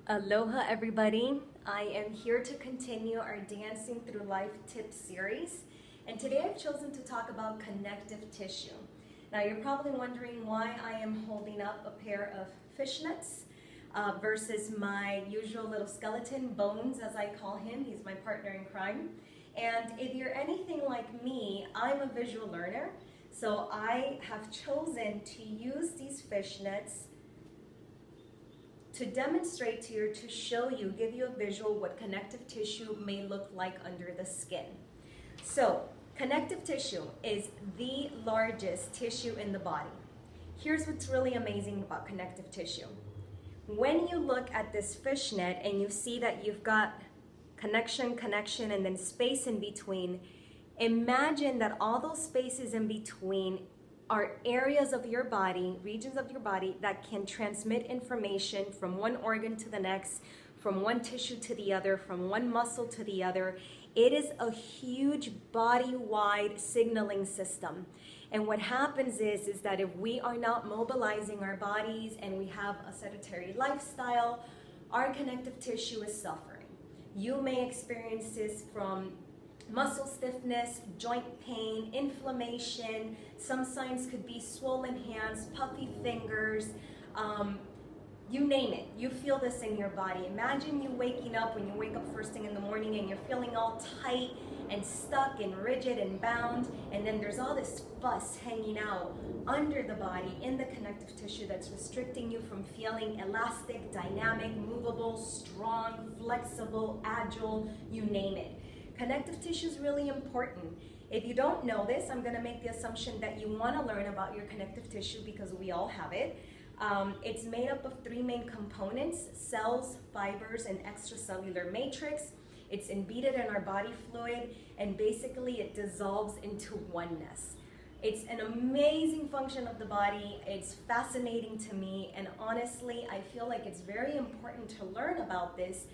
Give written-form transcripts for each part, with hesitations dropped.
Aloha everybody. I am here to continue our Dancing Through Life Tips series, and today I've chosen to talk about connective tissue. Now you're probably wondering why I am holding up a pair of fishnets versus my usual little skeleton, Bones as I call him. He's my partner in crime. And if you're anything like me, I'm a visual learner, so I have chosen to use these fishnets to demonstrate to you, to show you, give you a visual what connective tissue may look like under the skin. So, connective tissue is the largest tissue in the body. Here's what's really amazing about connective tissue. When you look at this fishnet and you see that you've got connection, and then space in between, imagine that all those spaces in between are areas of your body, regions of your body that can transmit information from one organ to the next, from one tissue to the other, from one muscle to the other. It is a huge body-wide signaling system. And what happens is that if we are not mobilizing our bodies and we have a sedentary lifestyle, our connective tissue is suffering. You may experience this from muscle stiffness, joint pain, inflammation. Some signs could be swollen hands, puffy fingers, you name it. You feel this in your body. Imagine you waking up when you wake up first thing in the morning and you're feeling all tight and stuck and rigid and bound, and then there's all this fuss hanging out under the body in the connective tissue that's restricting you from feeling elastic, dynamic, movable, strong, flexible, agile, you name it. Connective tissue is really important. If you don't know this, I'm going to make the assumption that you want to learn about your connective tissue because we all have it. It's made up of three main components: cells, fibers, and extracellular matrix. It's embedded in our body fluid, and basically it dissolves into oneness. It's an amazing function of the body. It's fascinating to me, and honestly, I feel like it's very important to learn about this,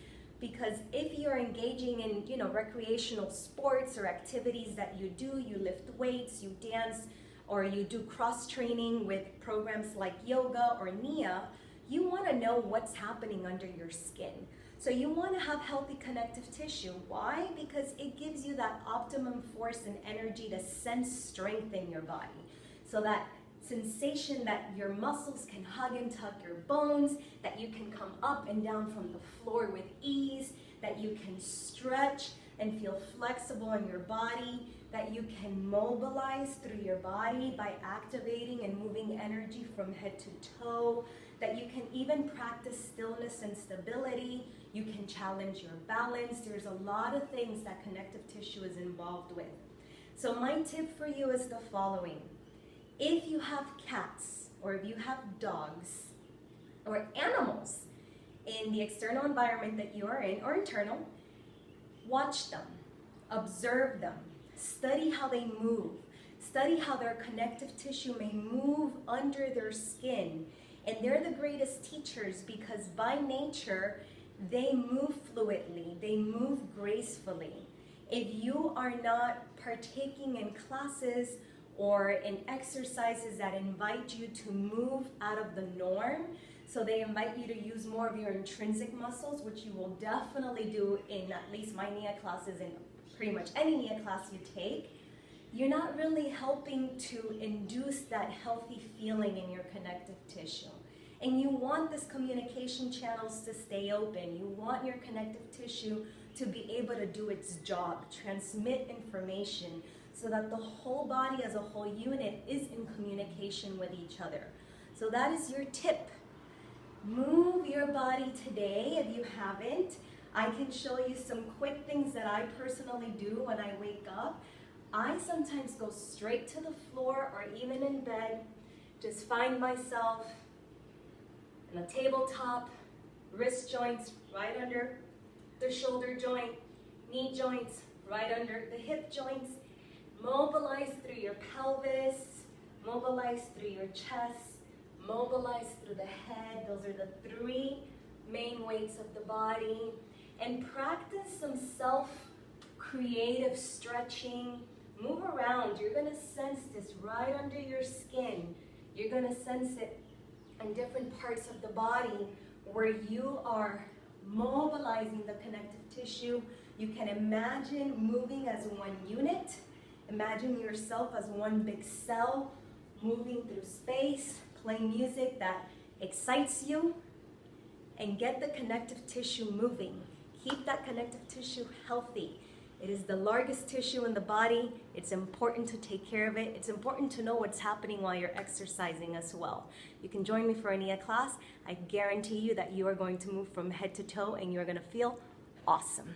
because if you're engaging in, recreational sports or activities that you do, you lift weights, you dance, or you do cross training with programs like yoga or Nia, you want to know what's happening under your skin. So you want to have healthy connective tissue. Why? Because it gives you that optimum force and energy to sense strength in your body. So that sensation that your muscles can hug and tuck your bones, that you can come up and down from the floor with ease, that you can stretch and feel flexible in your body, that you can mobilize through your body by activating and moving energy from head to toe, that you can even practice stillness and stability, you can challenge your balance. There's a lot of things that connective tissue is involved with. So my tip for you is the following. If you have cats, or if you have dogs, or animals in the external environment that you are in, or internal, watch them, observe them, study how they move, study how their connective tissue may move under their skin. And they're the greatest teachers because by nature, they move fluidly, they move gracefully. If you are not partaking in classes or in exercises that invite you to move out of the norm, so they invite you to use more of your intrinsic muscles, which you will definitely do in at least my Nia classes and pretty much any Nia class you take, you're not really helping to induce that healthy feeling in your connective tissue. And you want this communication channels to stay open. You want your connective tissue to be able to do its job, transmit information, so that the whole body as a whole unit is in communication with each other. So that is your tip. Move your body today if you haven't. I can show you some quick things that I personally do when I wake up. I sometimes go straight to the floor or even in bed, just find myself in a tabletop, wrist joints right under the shoulder joint, knee joints right under the hip joints. Mobilize through your pelvis, mobilize through your chest, mobilize through the head. Those are the three main weights of the body. And practice some self-creative stretching. Move around. You're going to sense this right under your skin. You're going to sense it in different parts of the body where you are mobilizing the connective tissue. You can imagine moving as one unit. Imagine yourself as one big cell, moving through space, playing music that excites you, and get the connective tissue moving. Keep that connective tissue healthy. It is the largest tissue in the body. It's important to take care of it. It's important to know what's happening while you're exercising as well. You can join me for a Nia class. I guarantee you that you are going to move from head to toe and you're going to feel awesome.